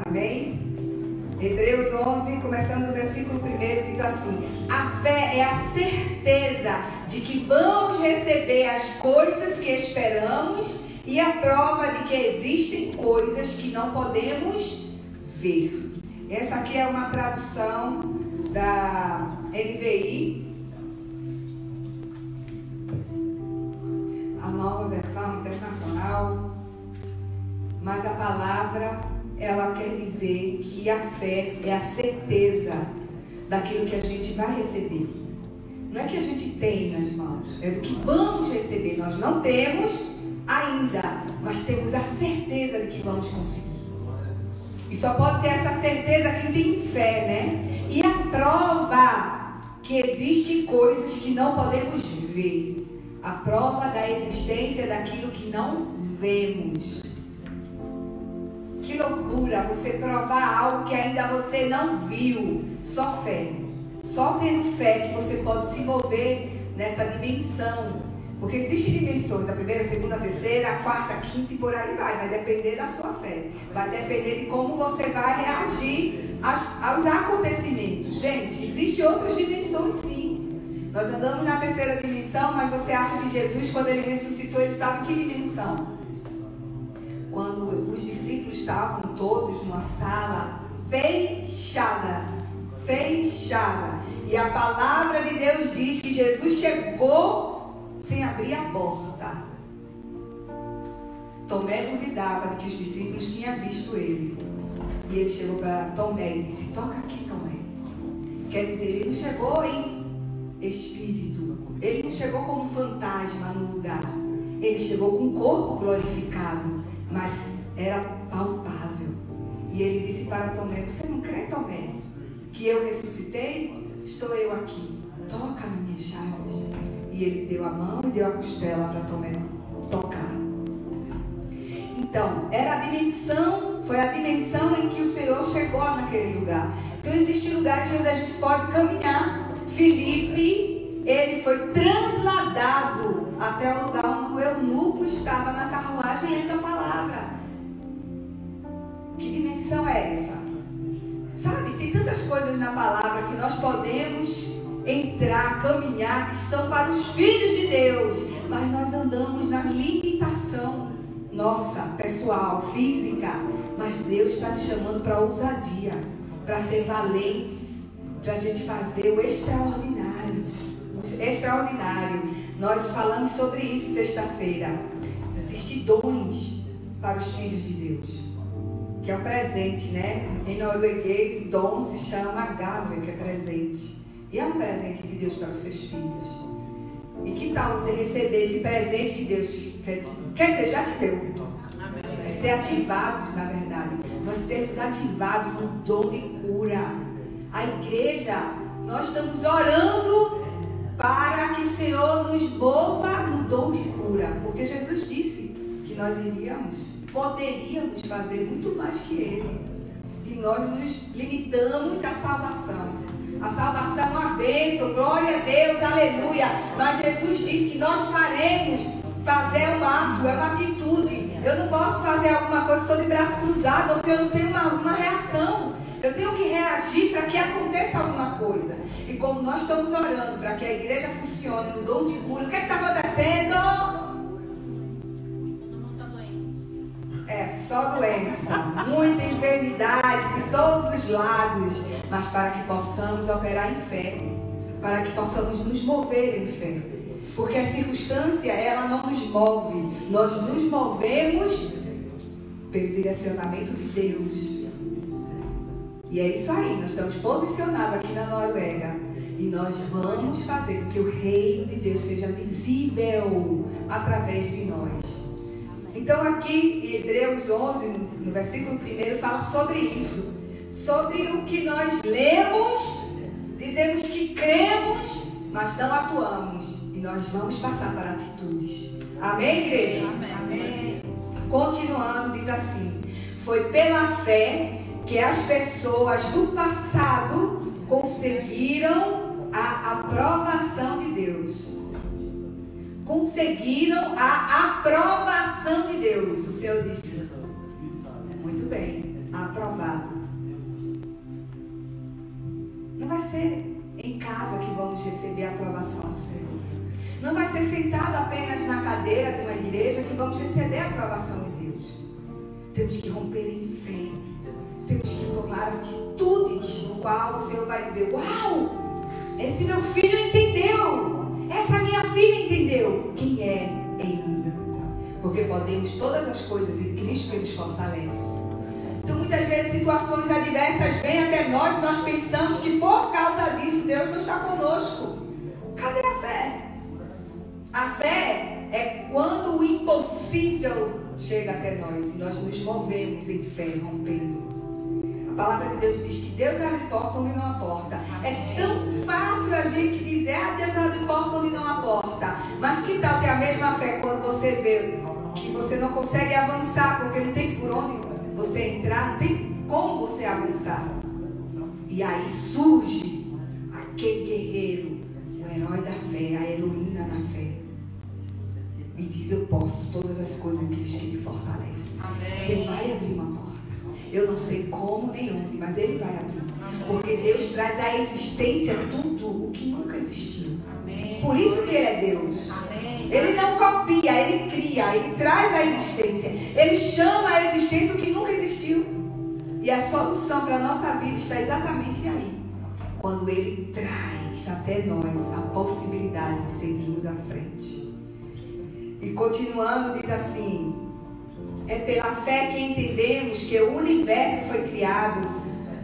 Amém? Hebreus 11, começando no versículo 1, diz assim: a fé é a certeza de que vamos receber as coisas que esperamos e a prova de que existem coisas que não podemos ver. Essa aqui é uma tradução da NVI, a nova versão internacional, mas a palavra, ela quer dizer que a fé é a certeza daquilo que a gente vai receber. Não é que a gente tem nas mãos, é do que vamos receber. Nós não temos ainda, mas temos a certeza de que vamos conseguir. E só pode ter essa certeza quem tem fé, né? E a prova que existem coisas que não podemos ver. A prova da existência daquilo que não vemos. Que loucura você provar algo que ainda você não viu. Só fé. Só tendo fé que você pode se mover nessa dimensão. Porque existem dimensões, a primeira, a segunda, a terceira, a quarta, a quinta e por aí vai. Vai depender da sua fé. Vai depender de como você vai reagir aos acontecimentos. Gente, existem outras dimensões sim. Nós andamos na terceira dimensão, mas você acha que Jesus, quando ele ressuscitou, ele estava em que dimensão? Quando os discípulos estavam todos numa sala fechada. Fechada. E a palavra de Deus diz que Jesus chegou sem abrir a porta. Tomé duvidava de que os discípulos tinham visto ele. E ele chegou para Tomé e disse: toca aqui, Tomé. Quer dizer, ele não chegou em espírito. Ele não chegou como um fantasma no lugar. Ele chegou com um corpo glorificado, mas era palpável. E ele disse para Tomé: você não crê, Tomé, que eu ressuscitei? Estou eu aqui. Toca nas minhas chagas. E ele deu a mão e deu a costela para Tomé tocar. Então, foi a dimensão em que o Senhor chegou naquele lugar. Então, existem lugares onde a gente pode caminhar. Filipe, ele foi transladado até o lugar onde o eunuco estava na carruagem lendo a palavra. Que dimensão é essa? Sabe, tem tantas coisas na palavra que nós podemos entrar, caminhar, que são para os filhos de Deus, mas nós andamos na limitação nossa, pessoal, física. Mas Deus está nos chamando para ousadia, para ser valentes, para a gente fazer o extraordinário. O extraordinário. Nós falamos sobre isso sexta-feira. Existem dons para os filhos de Deus, que é o presente, né? Em norueguês, dom se chama gave, que é presente. E é um presente de Deus para os seus filhos. E que tal você receber esse presente que Deus quer dizer, já te deu? É ser ativados, na verdade. Nós sermos ativados no dom de cura. A igreja, nós estamos orando para que o Senhor nos mova no dom de cura. Porque Jesus disse que nós poderíamos fazer muito mais que Ele. E nós nos limitamos à salvação. A salvação é uma bênção, glória a Deus, aleluia. Mas Jesus disse que nós faremos. Fazer um ato, é uma atitude. Eu não posso fazer alguma coisa, estou de braço cruzado, ou se eu não tenho uma reação. Eu tenho que reagir para que aconteça alguma coisa. E como nós estamos orando para que a igreja funcione no dom de cura, o que está acontecendo? Todo mundo está doente. É só doença, muita enfermidade de todos os lados. Mas para que possamos operar em fé, para que possamos nos mover em fé. Porque a circunstância, ela não nos move. Nós nos movemos pelo direcionamento de Deus. E é isso aí, nós estamos posicionados aqui na Noruega. E nós vamos fazer com que o reino de Deus seja visível através de nós. Então aqui, em Hebreus 11, no versículo 1, fala sobre isso. Sobre o que nós lemos, dizemos que cremos, mas não atuamos. E nós vamos passar para atitudes. Amém, igreja? Amém. Amém. Continuando, diz assim: foi pela fé que as pessoas do passado conseguiram a aprovação de Deus. Conseguiram a aprovação de Deus. O Senhor disse: muito bem, aprovado. ser em casa que vamos receber a aprovação do Senhor. Não vai ser sentado apenas na cadeira de uma igreja que vamos receber a aprovação de Deus. Temos que romper em fé. Temos que tomar atitudes no qual o Senhor vai dizer: uau, esse meu filho entendeu, essa minha filha entendeu quem é Ele. Porque podemos todas as coisas em Cristo que nos fortalece. Então muitas vezes situações adversas vêm até nós e nós pensamos que por causa disso Deus não está conosco. Cadê a fé? A fé é quando o impossível chega até nós e nós nos movemos em fé, rompendo. A palavra de Deus diz que Deus abre porta onde não há porta. É tão fácil a gente dizer: Deus abre porta onde não há porta. Mas que tal ter a mesma fé quando você vê que você não consegue avançar, porque não tem por onde você entrar, não tem como você avançar. E aí surge aquele guerreiro, o herói da fé, a heroína da fé. E diz: eu posso todas as coisas em Cristo que me fortalece. Amém. Você vai abrir uma porta. Eu não sei como nem onde, mas Ele vai abrir. Porque Deus traz à existência tudo o que nunca existiu. Amém. Por isso que Ele é Deus. Amém. Ele não copia, Ele cria, Ele traz à existência. Ele chama à existência o que nunca existiu. E a solução para a nossa vida está exatamente aí. Quando Ele traz até nós a possibilidade de seguirmos à frente. E continuando, diz assim: é pela fé que entendemos que o universo foi criado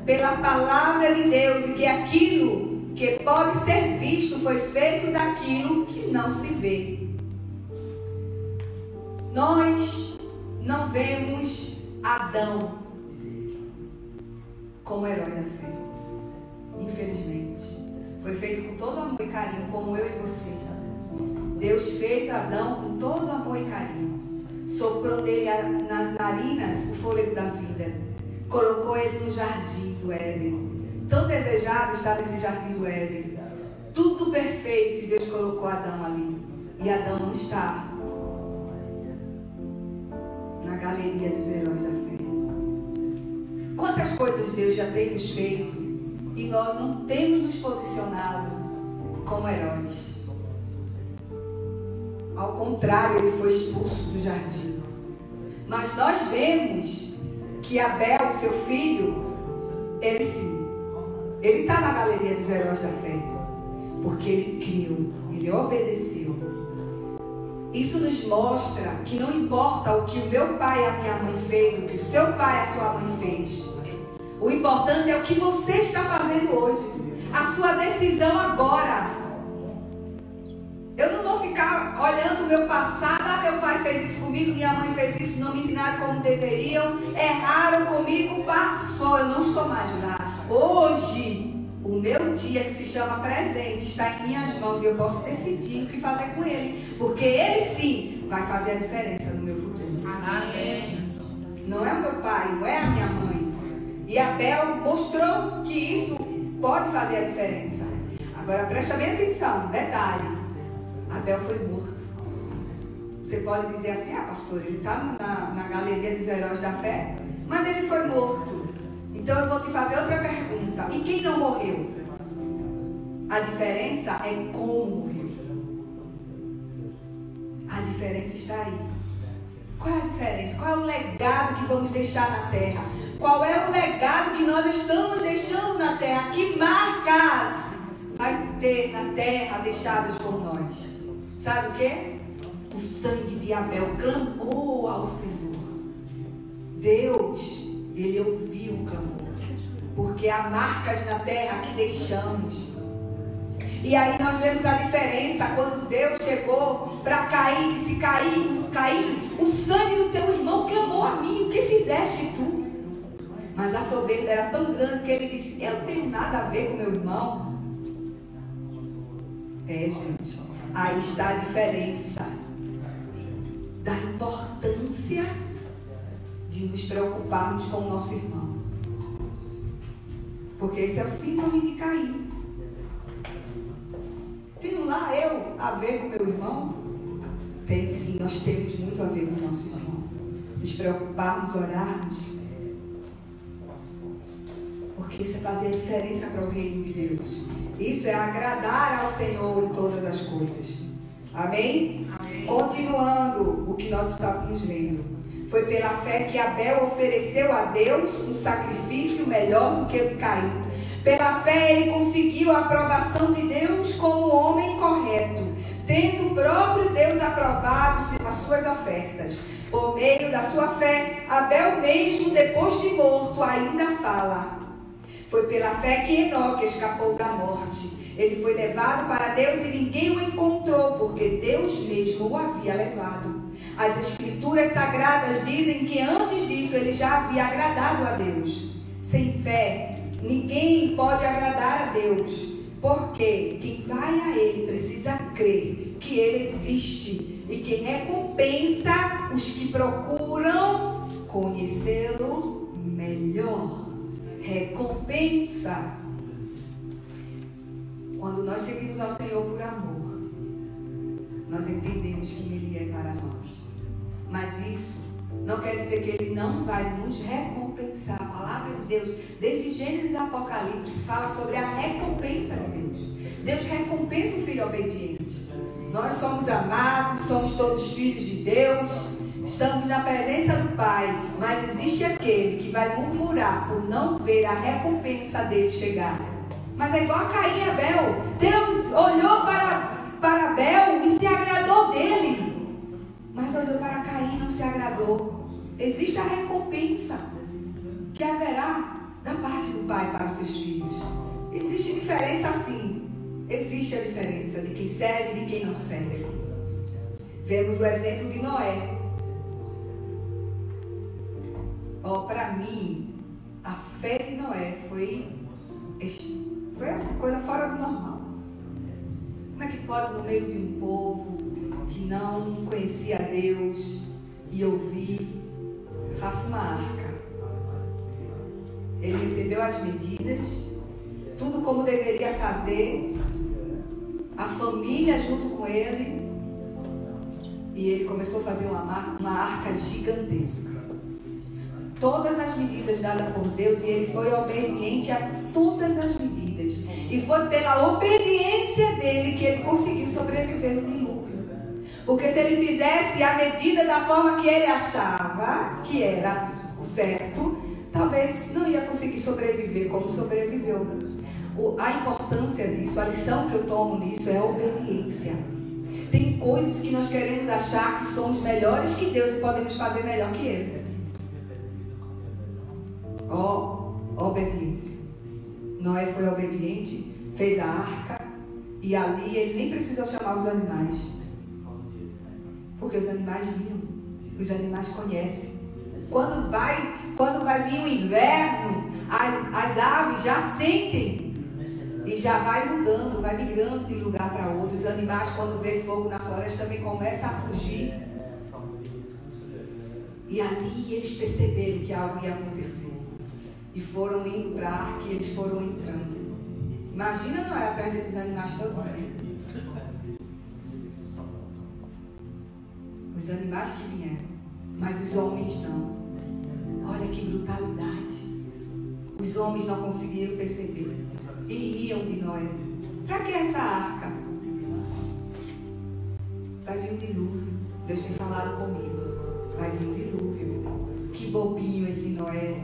pela palavra de Deus e que aquilo que pode ser visto foi feito daquilo que não se vê. Nós não vemos Adão como herói da fé, infelizmente. Foi feito com todo amor e carinho, como eu e você. Deus fez Adão com todo amor e carinho. Soprou dele nas narinas o fôlego da vida. Colocou ele no jardim do Éden. Tão desejado está nesse jardim do Éden. Tudo perfeito, e Deus colocou Adão ali. E Adão não está na galeria dos heróis da fé. Quantas coisas Deus já tem nos feito e nós não temos nos posicionado como heróis. Ao contrário, ele foi expulso do jardim. Mas nós vemos que Abel, seu filho, ele sim, ele está na galeria dos heróis da fé. Porque ele creu, ele obedeceu. Isso nos mostra que não importa o que o meu pai e a minha mãe fez, o que o seu pai e a sua mãe fez. O importante é o que você está fazendo hoje. A sua decisão agora. Eu não vou ficar olhando o meu passado. Meu pai fez isso comigo, minha mãe fez isso, não me ensinaram como deveriam, erraram comigo, passou, eu não estou mais lá. Hoje, o meu dia, que se chama presente, está em minhas mãos e eu posso decidir o que fazer com ele, porque ele sim vai fazer a diferença no meu futuro. Amém. Não é o meu pai, não é a minha mãe. E Abel mostrou que isso pode fazer a diferença. Agora presta bem atenção, detalhe. Abel foi morto. Você pode dizer assim: pastor, ele está na galeria dos heróis da fé, mas ele foi morto. Então eu vou te fazer outra pergunta: e quem não morreu? A diferença é como morreu. A diferença está aí. Qual é a diferença? Qual é o legado que vamos deixar na terra? Qual é o legado que nós estamos deixando na terra? Que marcas vai ter na terra deixadas por nós? Sabe o que? O sangue de Abel clamou ao Senhor. Deus, Ele ouviu o clamor. Porque há marcas na terra que deixamos. E aí nós vemos a diferença quando Deus chegou para Caim, disse: Caim, o sangue do teu irmão clamou a mim, o que fizeste tu? Mas a soberba era tão grande que ele disse: eu não tenho nada a ver com meu irmão. Gente, aí está a diferença da importância de nos preocuparmos com o nosso irmão. Porque esse é o síndrome de Caim. Tenho lá eu a ver com meu irmão? Tem sim, nós temos muito a ver com o nosso irmão. Nos preocuparmos, orarmos. Porque porque isso é fazer a diferença para o reino de Deus. Isso é agradar ao Senhor em todas as coisas. Amém? Amém. Continuando o que nós estávamos lendo. Foi pela fé que Abel ofereceu a Deus um sacrifício melhor do que o de Caim. Pela fé ele conseguiu a aprovação de Deus como homem correto, tendo o próprio Deus aprovado as suas ofertas. Por meio da sua fé, Abel mesmo, depois de morto, ainda fala. Foi pela fé que Enoque escapou da morte. Ele foi levado para Deus e ninguém o encontrou, porque Deus mesmo o havia levado. As Escrituras Sagradas dizem que antes disso ele já havia agradado a Deus. Sem fé, ninguém pode agradar a Deus, porque quem vai a Ele precisa crer que Ele existe e que recompensa os que procuram conhecê-lo melhor. Recompensa. Quando nós seguimos ao Senhor por amor, nós entendemos que Ele é para nós. Mas isso não quer dizer que Ele não vai nos recompensar. A palavra de Deus, desde Gênesis e Apocalipse, fala sobre a recompensa de Deus. Deus recompensa o filho obediente. Nós somos amados, somos todos filhos de Deus, estamos na presença do Pai, mas existe aquele que vai murmurar por não ver a recompensa dele chegar. Mas é igual a Caim e Abel. Deus olhou para Abel e se agradou dele, mas olhou para Caim e não se agradou. Existe a recompensa que haverá da parte do Pai para os seus filhos. Existe diferença sim. Existe a diferença de quem serve e de quem não serve. Vemos o exemplo de Noé. Para mim, a fé de Noé foi essa coisa fora do normal. Como é que pode, no meio de um povo que não conhecia Deus e ouvir, faça uma arca? Ele recebeu as medidas, tudo como deveria fazer, a família junto com ele, e ele começou a fazer uma arca gigantesca. Todas as medidas dadas por Deus, e ele foi obediente a todas as medidas. E foi pela obediência dele que ele conseguiu sobreviver no dilúvio. Porque se ele fizesse a medida da forma que ele achava que era o certo, talvez não ia conseguir sobreviver como sobreviveu. A importância disso, a lição que eu tomo nisso é a obediência. Tem coisas que nós queremos achar que somos melhores que Deus e podemos fazer melhor que Ele. Obediência. Noé foi obediente, fez a arca, e ali ele nem precisou chamar os animais, porque os animais vinham, os animais conhecem. Quando vai vir o inverno, as aves já sentem e já vai mudando, vai migrando de lugar para outro. Os animais, quando vê fogo na floresta, também começam a fugir. E ali eles perceberam que algo ia acontecer. E foram indo para a arca e eles foram entrando. Imagina Noé atrás desses animais todos, né? Os animais que vieram, mas os homens não. Olha que brutalidade. Os homens não conseguiram perceber. E riam de Noé. Para que essa arca? Vai vir um dilúvio. Deus tem falado comigo. Vai vir um dilúvio. Que bobinho esse Noé.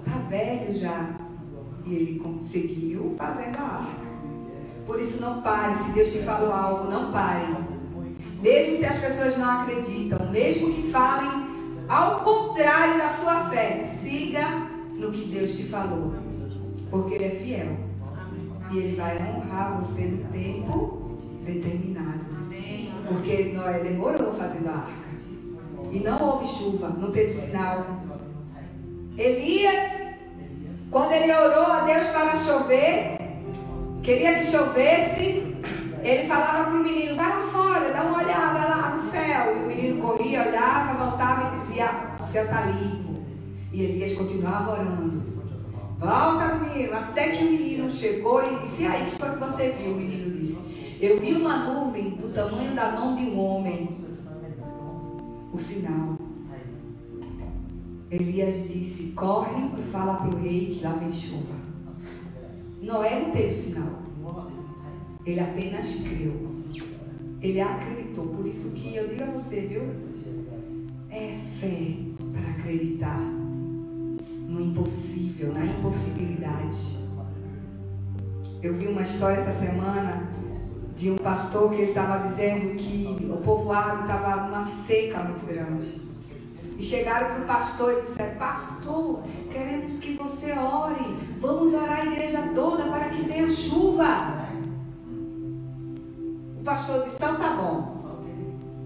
Está velho já. E ele conseguiu fazendo a arca. Por isso não pare. Se Deus te falou algo, não pare. Mesmo se as pessoas não acreditam, mesmo que falem ao contrário da sua fé, siga no que Deus te falou. Porque Ele é fiel. E Ele vai honrar você no tempo determinado. Porque Noé demorou fazendo a arca. E não houve chuva, não teve sinal. Elias, quando ele orou a Deus para chover, queria que chovesse, ele falava para o menino: vai lá fora, dá uma olhada lá no céu. E o menino corria, olhava, voltava e dizia: o céu está limpo. E Elias continuava orando: volta, menino. Até que o menino chegou e disse: e aí, o que foi que você viu? O menino disse: eu vi uma nuvem do tamanho da mão de um homem. O sinal. Elias disse: corre e fala para o rei que lá vem chuva. Noé não teve sinal. Ele apenas creu. Ele acreditou. Por isso que eu digo a você, viu? É fé para acreditar no impossível, na impossibilidade. Eu vi uma história essa semana de um pastor que ele estava dizendo que o povo árabe estava numa seca muito grande. E chegaram para o pastor e disseram: pastor, queremos que você ore. Vamos orar a igreja toda para que venha chuva. O pastor disse: então tá bom.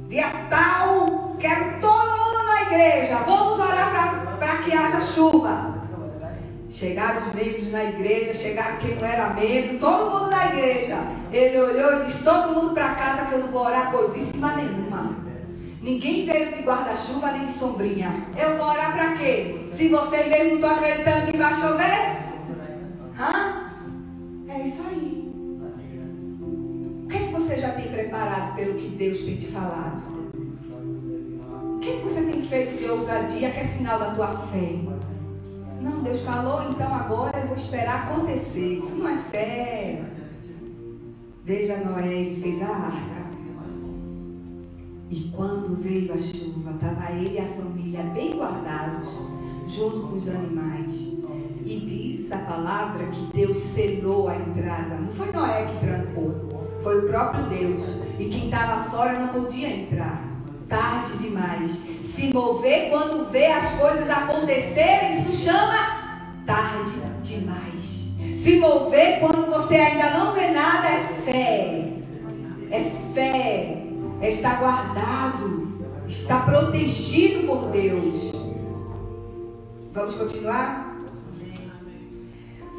Dia tal, quero todo mundo na igreja. Vamos orar para que haja chuva. Chegaram os membros na igreja, chegaram quem não era membro, todo mundo na igreja. Ele olhou e disse: todo mundo para casa que eu não vou orar coisíssima nenhuma. Ninguém veio de guarda-chuva nem de sombrinha. Eu vou orar para quê? Se vocês mesmo não estão acreditando que vai chover? Hã? É isso aí. O que você já tem preparado pelo que Deus tem te falado? O que você tem feito de ousadia que é sinal da tua fé? Não, Deus falou, então agora eu vou esperar acontecer. Isso não é fé. Veja, Noé, ele fez a arca. E quando veio a chuva, estava ele e a família bem guardados, junto com os animais. E diz a palavra que Deus selou a entrada. Não foi Noé que trancou, foi o próprio Deus. E quem estava fora não podia entrar. Tarde demais. Se mover quando vê as coisas acontecerem, isso chama tarde demais. Se mover quando você ainda não vê nada é fé. É fé. É estar guardado. Está protegido por Deus. Vamos continuar?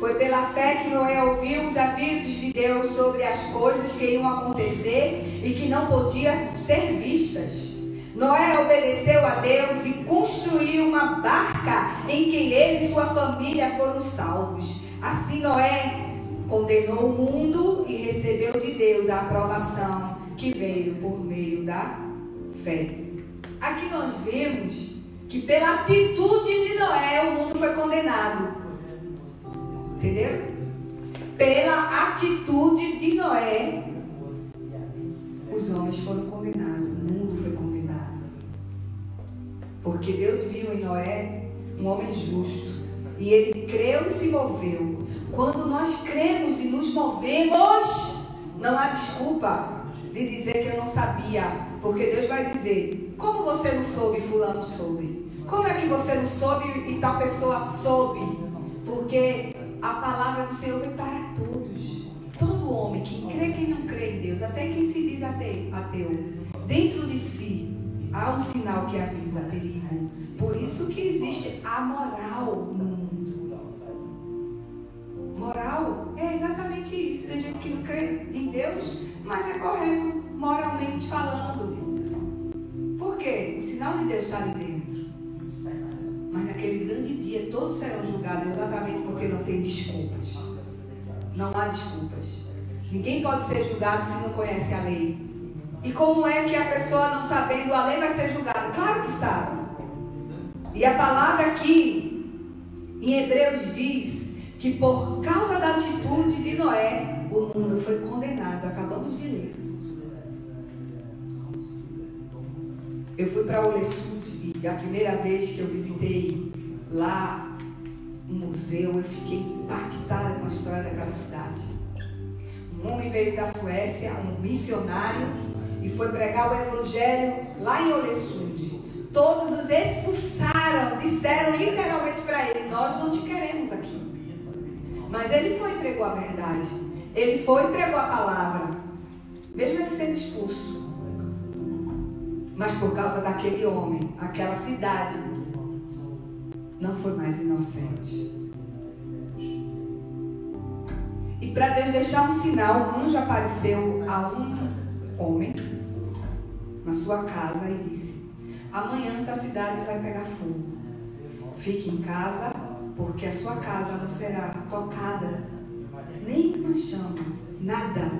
Foi pela fé que Noé ouviu os avisos de Deus sobre as coisas que iam acontecer e que não podiam ser vistas. Noé obedeceu a Deus e construiu uma barca em que ele e sua família foram salvos. Assim Noé condenou o mundo e recebeu de Deus a aprovação que veio por meio da fé. Aqui nós vemos que pela atitude de Noé o mundo foi condenado. Entenderam? Pela atitude de Noé os homens foram condenados, o mundo foi condenado. Porque Deus viu em Noé um homem justo e ele creu e se moveu. Quando nós cremos e nos movemos, não há desculpa de dizer que eu não sabia, porque Deus vai dizer: como você não soube, fulano soube? Como é que você não soube e tal pessoa soube? Porque a palavra do Senhor vem para todos. Todo homem, quem crê, quem não crê em Deus, até quem se diz ateu, dentro de si há um sinal que avisa perigo. Por isso que existe a moral no mundo. Moral é exatamente isso. Tem gente que não crê em Deus, mas é correto moralmente falando. Por quê? O sinal de Deus está ali dentro. Mas naquele grande dia todos serão julgados exatamente porque não tem desculpas. Não há desculpas. Ninguém pode ser julgado se não conhece a lei. E como é que a pessoa não sabendo a lei vai ser julgada? Claro que sabe. E a palavra aqui em Hebreus diz que por causa da atitude de Noé, o mundo foi condenado. Acabamos de ler. Eu fui para Olesund e a primeira vez que eu visitei lá um museu, eu fiquei impactada com a história daquela cidade. Um homem veio da Suécia, um missionário, e foi pregar o evangelho lá em Olesund. Todos os expulsaram, disseram literalmente para ele: nós não te queremos aqui. Mas ele foi e pregou a verdade. Ele foi e pregou a palavra, mesmo ele sendo expulso. Mas por causa daquele homem, aquela cidade não foi mais inocente. E para Deus deixar um sinal, um anjo apareceu a um homem na sua casa e disse: amanhã essa cidade vai pegar fogo. Fique em casa, porque a sua casa não será tocada, nem uma chama, nada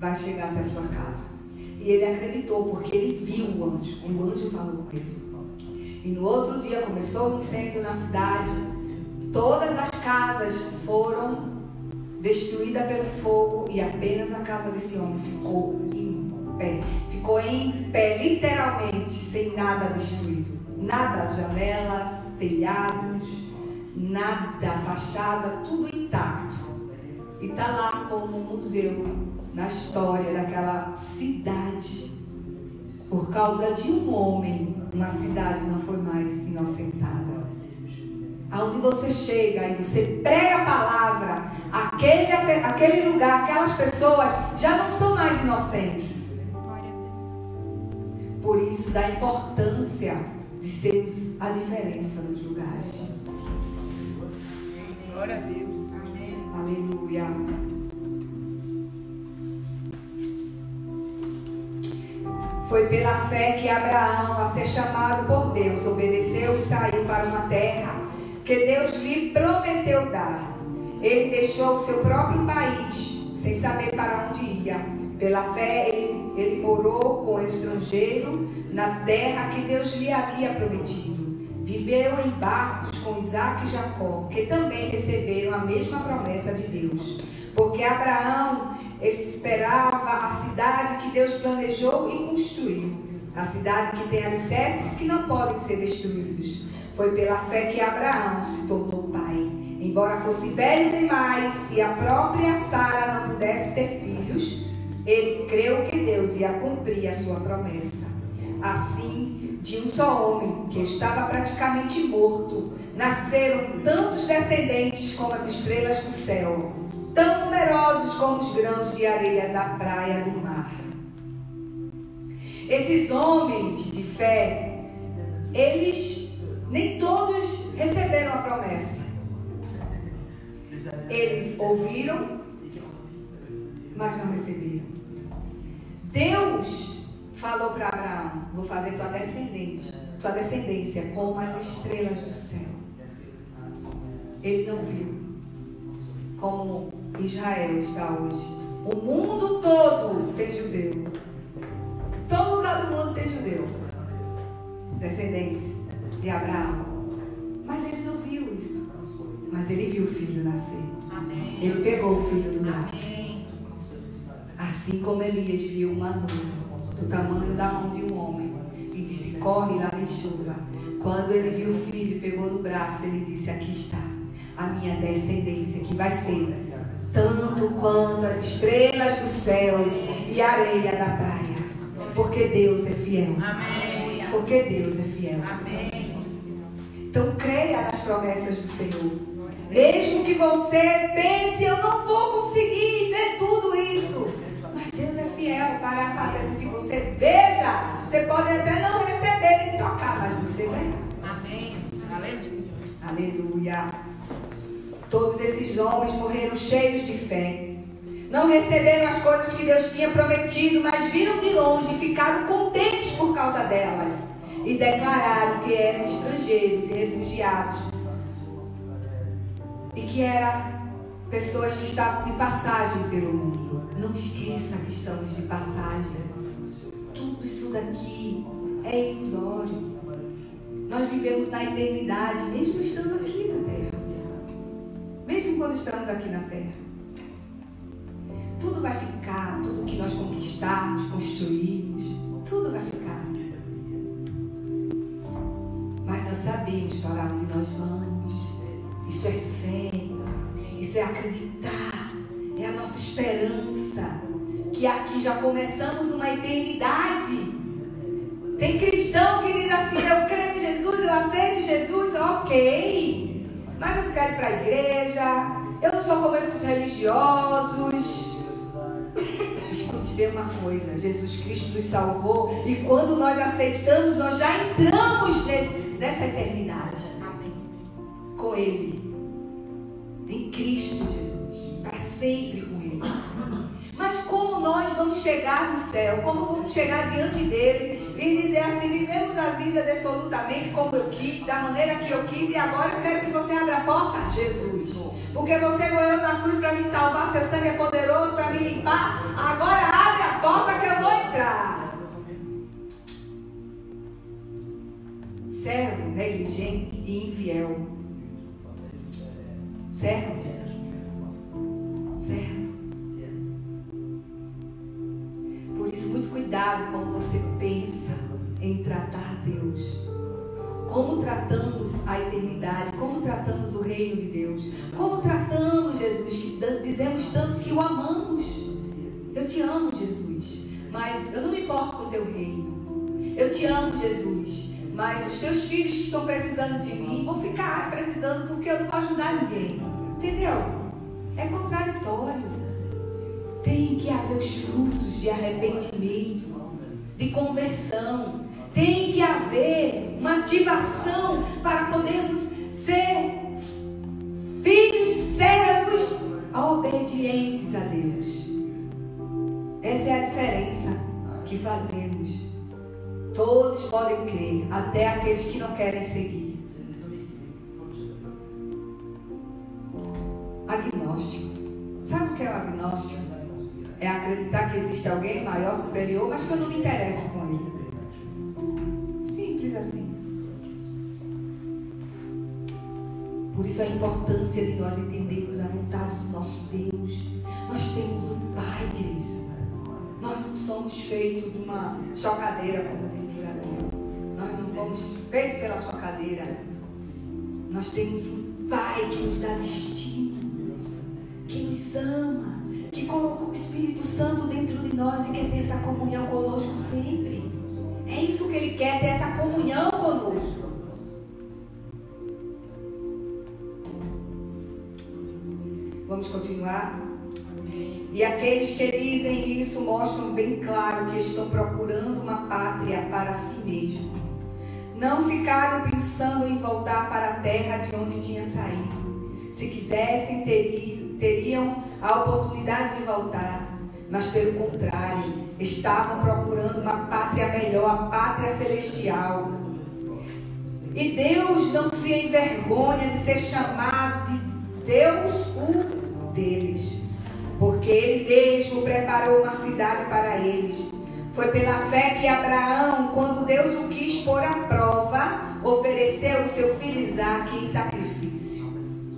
vai chegar até a sua casa. E ele acreditou, porque ele viu o anjo falou com ele. E no outro dia começou um incêndio na cidade. Todas as casas foram destruídas pelo fogo e apenas a casa desse homem ficou em pé. Ficou em pé, literalmente, sem nada destruído. Nada, janelas, telhados, nada, fachada, tudo intacto. E está lá como um museu na história daquela cidade. Por causa de um homem, uma cidade não foi mais inocentada. Aonde você chega e você prega a palavra, aquele lugar, aquelas pessoas já não são mais inocentes. Por isso, da importância de sermos a diferença nos lugares. Glória a Deus. Amém. Aleluia. Foi pela fé que Abraão, a ser chamado por Deus, obedeceu e saiu para uma terra que Deus lhe prometeu dar. Ele deixou o seu próprio país, sem saber para onde ia. Pela fé, ele morou com estrangeiro na terra que Deus lhe havia prometido. Viveu em barcos com Isaac e Jacó, que também receberam a mesma promessa de Deus. Porque Abraão esperava a cidade que Deus planejou e construiu. A cidade que tem alicerces que não podem ser destruídos. Foi pela fé que Abraão se tornou pai. Embora fosse velho demais e a própria Sara não pudesse ter filhos, ele creu que Deus ia cumprir a sua promessa. Assim, de um só homem, que estava praticamente morto, nasceram tantos descendentes como as estrelas do céu, tão numerosos como os grãos de areia da praia do mar. Esses homens de fé, eles nem todos receberam a promessa. Eles ouviram, mas não receberam. Deus falou para Abraão: vou fazer tua descendência como as estrelas do céu. Ele não viu como Israel está hoje. O mundo todo tem judeu. Todo lugar do mundo tem judeu. Descendentes de Abraão. Mas ele não viu isso. Mas ele viu o filho nascer. Amém. Ele pegou o filho do braço. Amém. Assim como Elias viu uma nuvem do tamanho da mão de um homem e disse: corre lá em chuva. Quando ele viu o filho, pegou no braço, ele disse: aqui está a minha descendência, que vai ser tanto quanto as estrelas dos céus e a areia da praia. Porque Deus é fiel. Amém. Porque Deus é fiel. Amém. Então creia nas promessas do Senhor. Mesmo que você pense: eu não vou conseguir ver tudo isso. Mas Deus é fiel para fazer com que você veja. Você pode até não receber nem tocar, mas você verá. Amém. Aleluia. Aleluia. Todos esses homens morreram cheios de fé. Não receberam as coisas que Deus tinha prometido, mas viram de longe e ficaram contentes por causa delas. E declararam que eram estrangeiros e refugiados. E que eram pessoas que estavam de passagem pelo mundo. Não esqueça que estamos de passagem. Tudo isso daqui é ilusório. Nós vivemos na eternidade, mesmo estando aqui na terra. Mesmo quando estamos aqui na terra. Tudo vai ficar, tudo que nós conquistarmos, construímos, tudo vai ficar. Mas nós sabemos para onde nós vamos. Isso é fé, isso é acreditar, é a nossa esperança. Que aqui já começamos uma eternidade. Tem cristão que diz assim: eu creio em Jesus, eu aceito Jesus, ok. Mas eu não quero ir para a igreja, eu não sou como esses religiosos. Escute bem uma coisa: Jesus Cristo nos salvou, e quando nós aceitamos, nós já entramos nessa eternidade. Amém. Com Ele, em Cristo Jesus, para sempre com Ele. Mas como nós vamos chegar no céu? Como vamos chegar diante dele e dizer assim: vivemos a vida absolutamente como eu quis, da maneira que eu quis, e agora eu quero que você abra a porta? Jesus, porque você morreu na cruz para me salvar, seu sangue é poderoso para me limpar, agora abre a porta que eu vou entrar. servo negligente e infiel. Servo. Por isso, muito cuidado quando você pensa em tratar Deus. Como tratamos a eternidade, como tratamos o reino de Deus, como tratamos Jesus, que dizemos tanto que o amamos. Eu te amo, Jesus, mas eu não me importo com o teu reino. Eu te amo, Jesus, mas os teus filhos que estão precisando de mim vão ficar precisando porque eu não vou ajudar ninguém. Entendeu? É contraditório. Tem que haver os frutos de arrependimento, de conversão. Tem que haver uma ativação para podermos ser filhos, servos, obedientes a Deus. Essa é a diferença que fazemos. Todos podem crer, até aqueles que não querem seguir. Agnóstico. Sabe o que é o agnóstico? É acreditar que existe alguém maior, superior, mas que eu não me interesso com ele. Simples assim. Por isso a importância de nós entendermos a vontade do nosso Deus. Nós temos um Pai, igreja. Nós não somos feitos de uma chocadeira, como diz no Brasil. Nós não fomos feitos pela chocadeira. Nós temos um Pai que nos dá destino, que nos ama, que colocou o Espírito Santo dentro de nós e quer ter essa comunhão conosco sempre. É isso que Ele quer, ter essa comunhão conosco. Vamos continuar? E aqueles que dizem isso mostram bem claro que estão procurando uma pátria para si mesmo. Não ficaram pensando em voltar para a terra de onde tinham saído. Se quisessem, teriam a oportunidade de voltar. Mas pelo contrário, estavam procurando uma pátria melhor, a pátria celestial. E Deus não se envergonha de ser chamado de Deus, o deles. Porque Ele mesmo preparou uma cidade para eles. Foi pela fé que Abraão, quando Deus o quis pôr à prova, ofereceu o seu filho Isaque em sacrifício.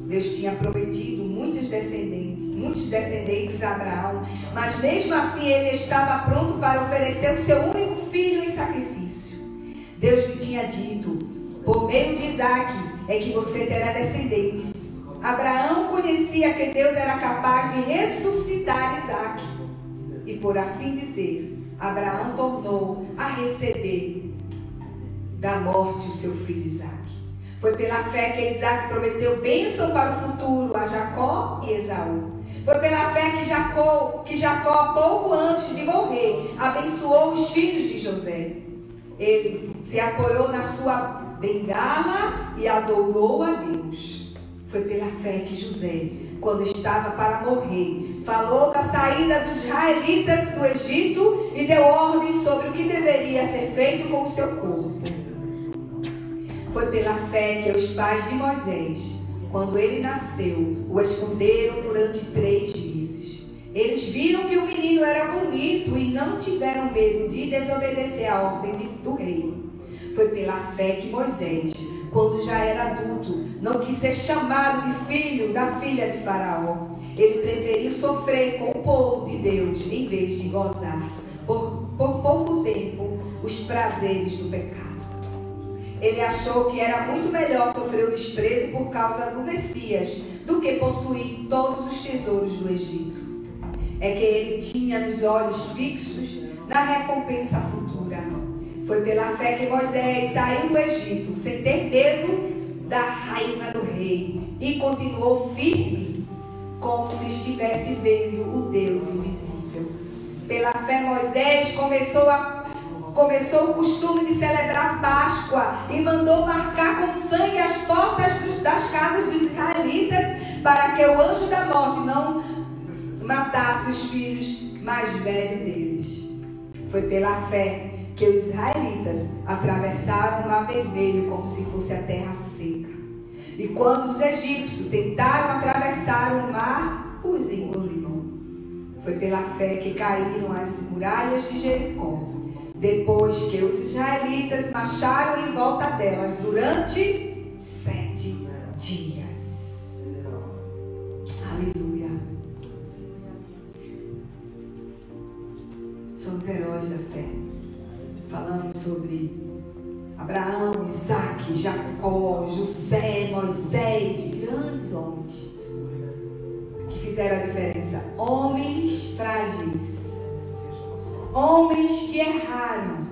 Deus tinha prometido muitos descendentes a Abraão, mas mesmo assim ele estava pronto para oferecer o seu único filho em sacrifício. Deus lhe tinha dito: por meio de Isaque é que você terá descendentes. Abraão conhecia que Deus era capaz de ressuscitar Isaque. E por assim dizer, Abraão tornou a receber da morte o seu filho Isaque. Foi pela fé que Isaque prometeu bênção para o futuro a Jacó e Esaú. Foi pela fé que Jacó, pouco antes de morrer, abençoou os filhos de José. Ele se apoiou na sua bengala e adorou a Deus. Foi pela fé que José, quando estava para morrer, falou da saída dos israelitas do Egito e deu ordem sobre o que deveria ser feito com o seu corpo. Foi pela fé que os pais de Moisés, quando ele nasceu, o esconderam durante 3 meses. Eles viram que o menino era bonito e não tiveram medo de desobedecer a ordem do rei. Foi pela fé que Moisés, quando já era adulto, não quis ser chamado de filho da filha de Faraó. Ele preferiu sofrer com o povo de Deus em vez de gozar, por pouco tempo, os prazeres do pecado. Ele achou que era muito melhor sofrer o desprezo por causa do Messias do que possuir todos os tesouros do Egito. É que ele tinha os olhos fixos na recompensa futura. Foi pela fé que Moisés saiu do Egito sem ter medo da raiva do rei e continuou firme, como se estivesse vendo o Deus invisível. Pela fé Moisés começou o costume de celebrar Páscoa e mandou marcar com sangue as portas das casas dos israelitas para que o anjo da morte não matasse os filhos mais velhos deles. Foi pela fé que os israelitas atravessaram o Mar Vermelho como se fosse a terra seca. E quando os egípcios tentaram atravessar o mar, os engoliram. Foi pela fé que caíram as muralhas de Jericó. depois que os israelitas marcharam em volta delas durante 7 dias. Aleluia. São os heróis da fé. Falamos sobre Abraão, Isaac, Jacó, José, Moisés, grandes homens que fizeram a diferença. Homens frágeis, homens que erraram,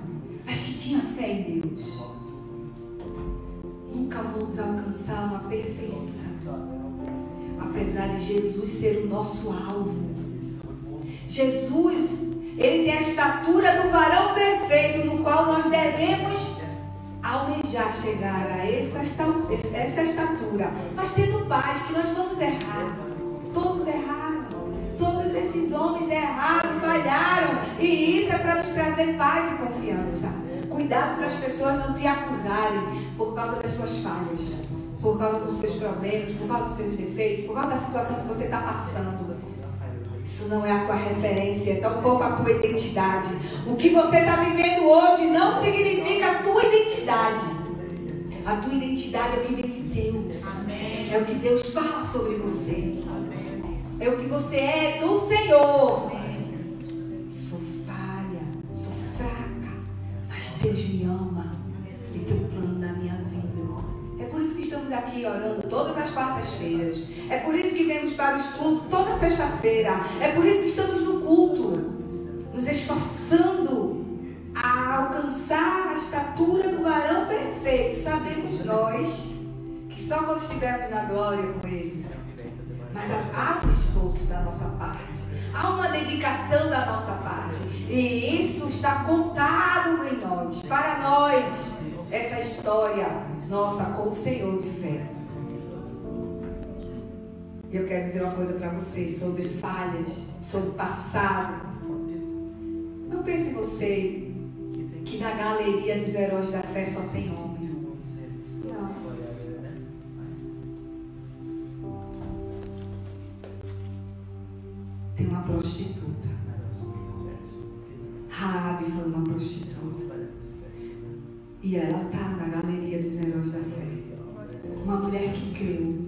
mas que tinham fé em Deus. Nunca vamos alcançar uma perfeição, apesar de Jesus ser o nosso alvo. Jesus, ele tem a estatura do varão perfeito, no qual nós devemos almejar chegar a essa estatura, mas tendo paz, que nós vamos errar. Todos erraram, todos esses homens erraram, falharam, e isso é para nos trazer paz e confiança. Cuidado para as pessoas não te acusarem por causa das suas falhas, por causa dos seus problemas, por causa dos seus defeitos, por causa da situação que você está passando. Isso não é a tua referência, tampouco a tua identidade. O que você está vivendo hoje não significa a tua identidade. A tua identidade é o que vem de Deus. Amém. É o que Deus fala sobre você. Amém. É o que você é do Senhor. Amém. Sou falha, sou fraca, mas Deus me ama e tem um plano na minha vida. É por isso que estamos aqui orando todas as quartas-feiras. É por isso que vemos para o estudo toda sexta-feira. É por isso que estamos no culto, nos esforçando a alcançar a estatura do varão perfeito. Sabemos nós que só quando estivermos na glória com Ele. Mas há um esforço da nossa parte, há uma dedicação da nossa parte, e isso está contado em nós, para nós, essa história nossa com o Senhor de fé. E eu quero dizer uma coisa para vocês sobre falhas, sobre passado. Não pense você que na galeria dos heróis da fé só tem homem. Não. Tem uma prostituta. Raabe foi uma prostituta. E ela está na galeria dos heróis da fé. Uma mulher que creu.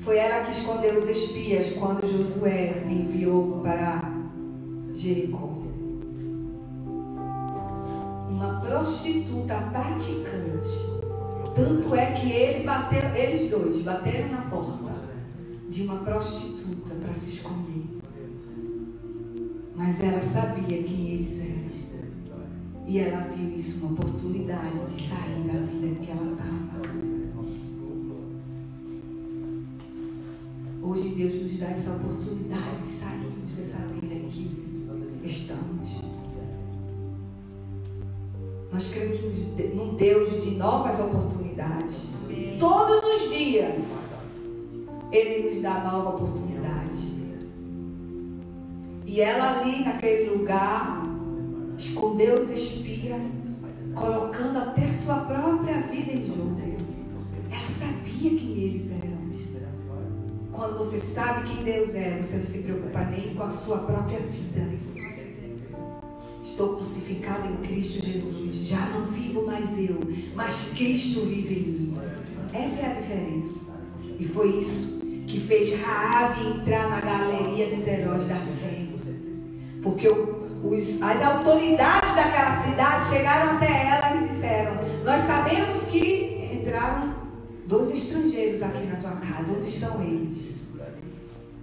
Foi ela que escondeu os espias quando Josué enviou para Jericó. Uma prostituta praticante. Tanto é que eles dois bateram na porta de uma prostituta para se esconder. Mas ela sabia quem eles eram. E ela viu isso uma oportunidade de sair da vida que ela estava. Hoje Deus nos dá essa oportunidade de sairmos dessa vida que estamos. Nós cremos num Deus de novas oportunidades. Todos os dias Ele nos dá nova oportunidade. E ela ali naquele lugar escondeu os espias, colocando até sua própria vida em jogo. Ela sabia quem eles eram. Quando você sabe quem Deus é, você não se preocupa nem com a sua própria vida. Estou crucificado em Cristo Jesus. Já não vivo mais eu, mas Cristo vive em mim. Essa é a diferença. E foi isso que fez Raabe entrar na galeria dos heróis da fé. Porque as autoridades daquela cidade chegaram até ela e disseram: nós sabemos que entraram 2 estrangeiros aqui na tua casa. Onde estão eles?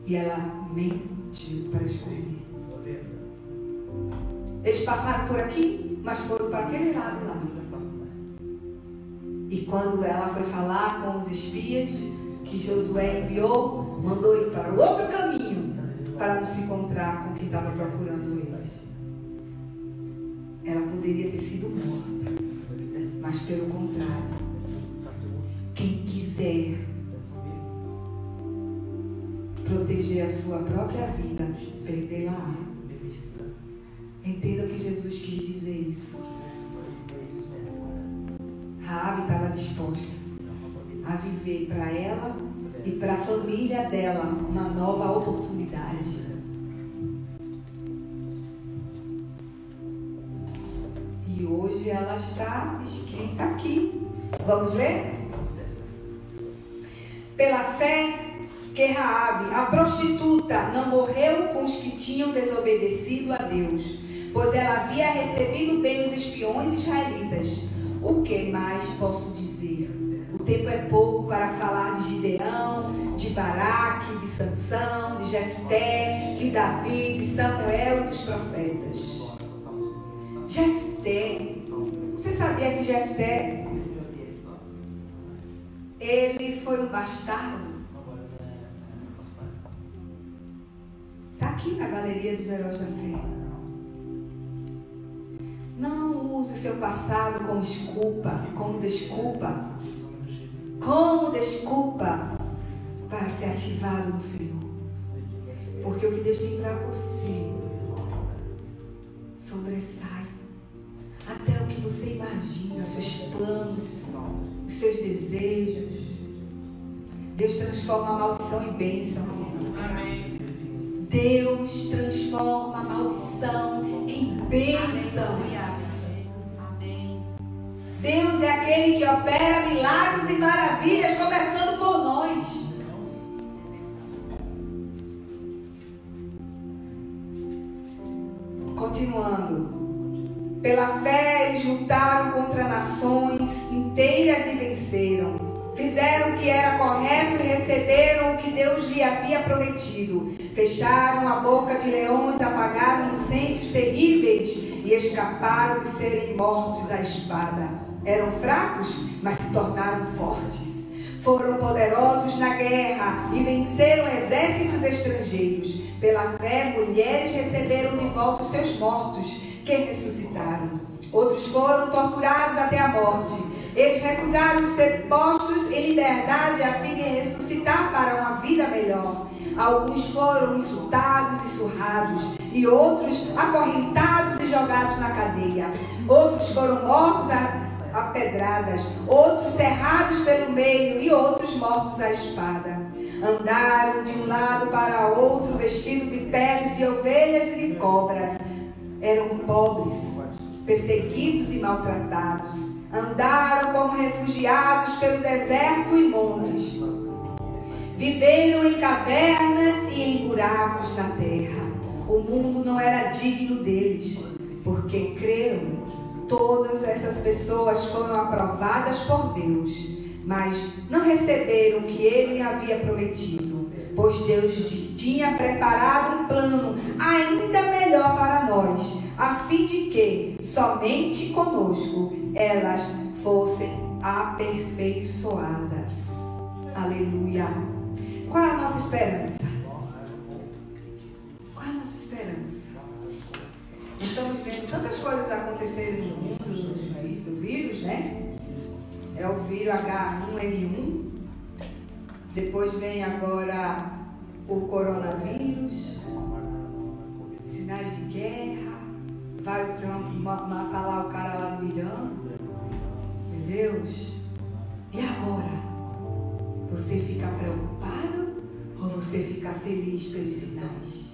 E ela mentiu para esconder. Eles passaram por aqui, mas foram para aquele lado lá. E quando ela foi falar com os espias que Josué enviou, mandou ir para o outro caminho para não se encontrar com quem estava procurando eles. Ela poderia ter sido morta, mas pelo contrário, quem quiser proteger a sua própria vida, perdê-la. Entenda o que Jesus quis dizer isso. Raabe estava disposta a viver para ela e para a família dela uma nova oportunidade. ela está, diz quem está aqui. Vamos ler? Pela fé que Raabe, a prostituta, não morreu com os que tinham desobedecido a Deus, pois ela havia recebido bem os espiões israelitas. O que mais posso dizer? O tempo é pouco para falar de Gideão, de Baraque, de Sansão, de Jefté, de Davi, de Samuel e dos profetas. Jefté, você sabia que Jefté, ele foi um bastardo? Está aqui na galeria dos heróis da fé. Não use o seu passado como desculpa para ser ativado no Senhor. Porque o que Deus tem para você sobressai até o que você imagina, os seus planos, os seus desejos. Deus transforma a maldição em bênção. Amém. Deus transforma a maldição em bênção. Amém. Deus é aquele que opera milagres e maravilhas, começando por nós. Continuando. Pela fé eles lutaram contra nações inteiras e venceram. Fizeram o que era correto e receberam o que Deus lhe havia prometido. Fecharam a boca de leões, apagaram incêndios terríveis e escaparam de serem mortos à espada. Eram fracos, mas se tornaram fortes. Foram poderosos na guerra e venceram exércitos estrangeiros. Pela fé, mulheres receberam de volta os seus mortos, que ressuscitaram. Outros foram torturados até a morte. Eles recusaram ser postos em liberdade a fim de ressuscitar para uma vida melhor. Alguns foram insultados e surrados, e outros acorrentados e jogados na cadeia. Outros foram mortos a pedradas, outros cerrados pelo meio e outros mortos à espada. Andaram de um lado para outro vestidos de peles de ovelhas e de cobras. Eram pobres, perseguidos e maltratados. Andaram como refugiados pelo deserto e montes. Viveram em cavernas e em buracos na terra. O mundo não era digno deles, porque creram. Todas essas pessoas foram aprovadas por Deus, mas não receberam o que Ele havia prometido, pois Deus tinha preparado um plano ainda melhor para nós, a fim de que somente conosco elas fossem aperfeiçoadas. Aleluia! Qual é a nossa esperança? Qual é a nossa esperança? Estamos vendo tantas coisas acontecerem no mundo, do vírus, né? É o vírus H1N1. Depois vem agora o coronavírus. Sinais de guerra. Vai o Trump matar lá o cara lá do Irã. Meu Deus. E agora? Você fica preocupado ou você fica feliz pelos sinais?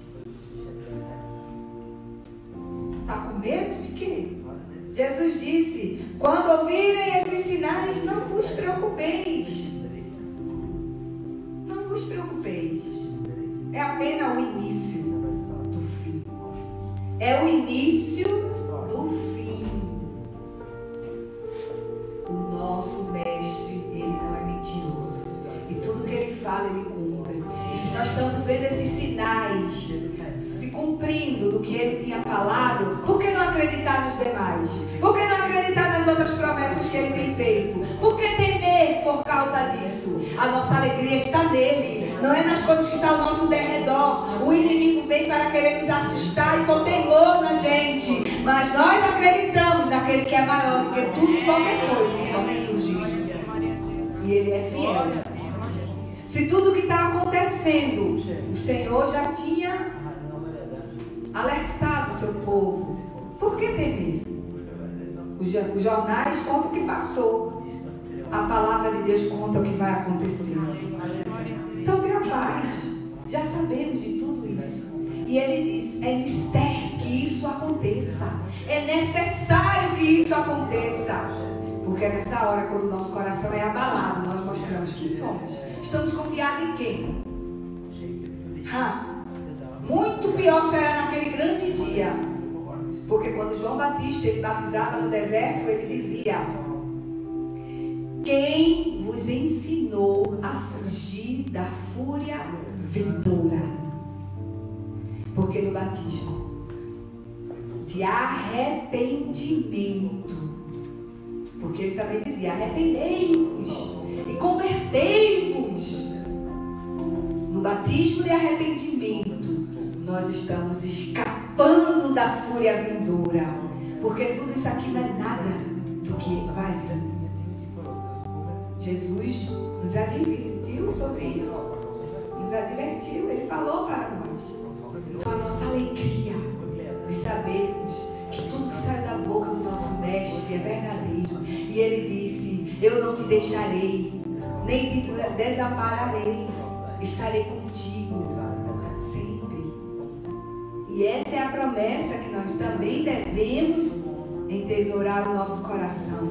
Está com medo de quê? Jesus disse: quando ouvirem esses sinais, não vos preocupeis. Não vos preocupeis. É apenas o início do fim. É o início do fim. O nosso mestre, ele não é mentiroso. E tudo que ele fala, ele cumpre. E se nós estamos vendo esses sinais se cumprindo do que ele tinha falado, por que não acreditar nos demais? Por que não acreditar nas outras promessas que ele tem feito? Por que temer por causa disso? A nossa alegria está nele, não é nas coisas que estão ao nosso derredor. O inimigo vem para querer nos assustar e pôr temor na gente, mas nós acreditamos naquele que é maior do que tudo e qualquer coisa que possa surgir. E ele é fiel. Se tudo que está acontecendo, o Senhor já tinha alertado o seu povo, por que temer? Os jornais contam o que passou. A palavra de Deus conta o que vai acontecer. Então tenha paz. Já sabemos de tudo isso. E ele diz, é mistério que isso aconteça. É necessário que isso aconteça. Porque é nessa hora, quando o nosso coração é abalado, nós mostramos quem somos. Estamos confiados em quem? Muito pior será naquele grande dia. Porque quando João Batista ele batizava no deserto, ele dizia: quem vos ensinou a fugir da fúria vindoura? Porque no batismo de arrependimento, porque ele também dizia: arrependei-vos e convertei-vos. No batismo de arrependimento, nós estamos escapando da fúria vindoura, porque tudo isso aqui não é nada do que vai vir. Jesus nos advertiu sobre isso, nos advertiu, ele falou para nós. Então a nossa alegria de sabermos que tudo que sai da boca do nosso mestre é verdadeiro, e ele disse: eu não te deixarei, nem te desampararei, estarei contigo sempre. E essa é a promessa que nós também devemos entesourar o nosso coração,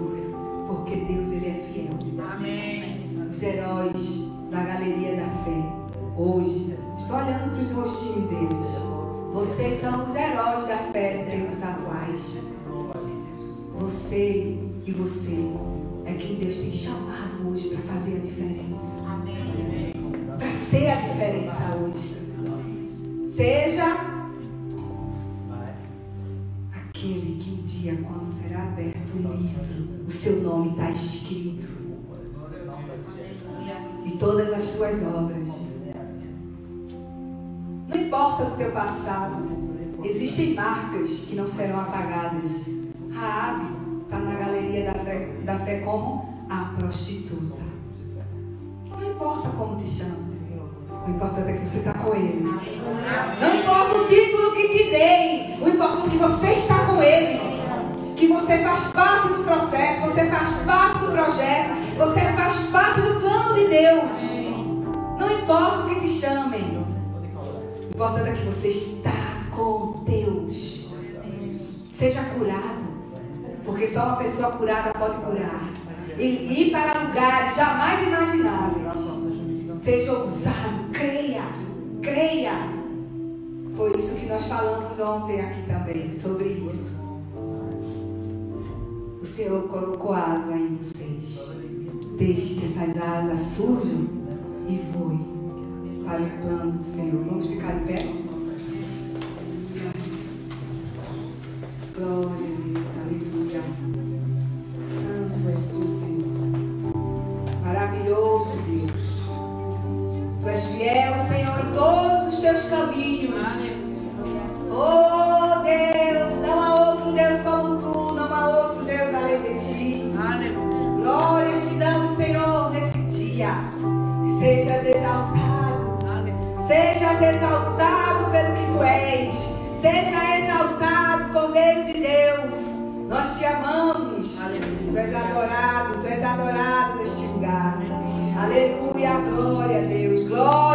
porque Deus ele é fiel. Amém. Os heróis da galeria da fé, hoje, estou olhando para os rostinhos deles. Vocês são os heróis da fé em tempos atuais. Você e você é quem Deus tem chamado hoje para fazer a diferença. Amém. Para ser a diferença hoje. Seja aquele que um dia, quando será aberto o livro, o seu nome está escrito. E todas as tuas obras. Não importa o teu passado. Existem marcas que não serão apagadas. Raabe está na galeria da fé como a prostituta. Não importa como te chama. O importante é que você está com ele. Não importa o título que te deem. O importante é que você está com ele. Que você faz parte do processo. Você faz parte do projeto. Você faz parte do plano de Deus. Não importa o que te chamem. O importante é que você está com Deus. Seja curado. Porque só uma pessoa curada pode curar. E ir para lugares jamais imagináveis. Seja ousado, creia, creia. Foi isso que nós falamos ontem aqui também, sobre isso. O Senhor colocou asa em vocês. Deixe que essas asas surjam e voem para o plano do Senhor. Vamos ficar de pé? Glória a Deus, aleluia. Santo és tu, Senhor. Maravilhoso Deus. Tu és fiel, Senhor, em todos os teus caminhos. Oh Deus, não há outro Deus como tu, não há outro Deus além de ti. Glórias te damos, Senhor, nesse dia. Que sejas exaltado. Sejas exaltado pelo que tu és. Seja exaltado, Cordeiro de Deus. Nós te amamos. Tu és adorado neste lugar. Aleluia, glória a Deus. Glória.